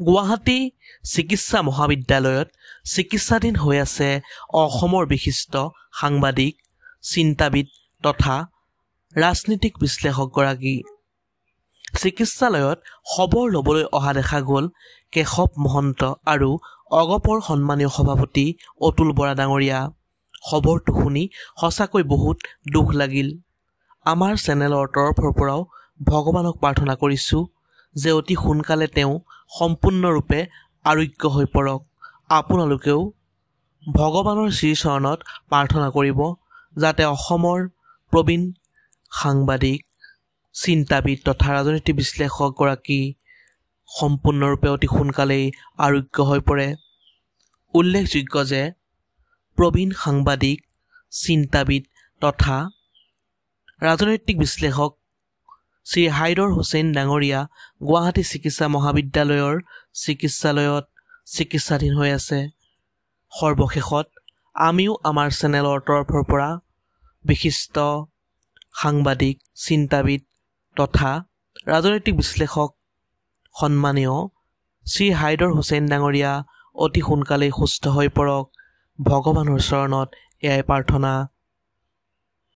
গুৱাহাটী চিকিৎসা মহাবিদ্যালয়ত চিকিৎসাধীন হৈ আছে অসমৰ বিশিষ্ট সাংবাদিক, চিন্তাবিদ তথা ৰাজনীতিক বিশ্লেষকগৰাকী। চিকিৎসালয়ত খবৰ ল'বলৈ অহা দেখা গ'ল কেশৱ মহন্ত আৰু অগপৰ সন্মানীয় সভাপতি অতুল বৰা ডাঙৰীয়া। খবৰটো শুনি সঁচাকৈ বহুত দুখ লাগিল। আমাৰ চেনেলৰ তৰফৰ পৰাও ভগৱানক প্ৰাৰ্থনা কৰিছোঁ যে অতি সোনকালে তেওঁ সম্পূৰ্ণৰূপে আৰোগ্য হৈ পৰক। আপোনালোকেও ভগৱানৰ শ্ৰীচৰণত প্ৰাৰ্থনা কৰিব যাতে অসমৰ প্ৰবীণ সাংবাদিক, চিন্তাবিদ তথা ৰাজনীতি বিশ্লেষকগৰাকী সম্পূৰ্ণৰূপে অতি সোনকালেই আৰোগ্য হৈ পৰে। উল্লেখযোগ্য যে প্ৰবীণ সাংবাদিক, চিন্তাবিদ তথা ৰাজনৈতিক বিশ্লেষক শ্ৰী হাইদৰ হুছেইন ডাঙৰীয়া গুৱাহাটী চিকিৎসা মহাবিদ্যালয়ৰ চিকিৎসালয়ত চিকিৎসাধীন হৈ আছে। সৰ্বশেষত আমিও আমাৰ চেনেলৰ তৰফৰ পৰা বিশিষ্ট সাংবাদিক, চিন্তাবিদ তথা ৰাজনৈতিক বিশ্লেষক সন্মানীয় শ্ৰী হাইদৰ হুছেইন ডাঙৰীয়া অতি সোনকালেই সুস্থ হৈ পৰক, ভগৱানৰ চৰণত এয়াই প্ৰাৰ্থনা।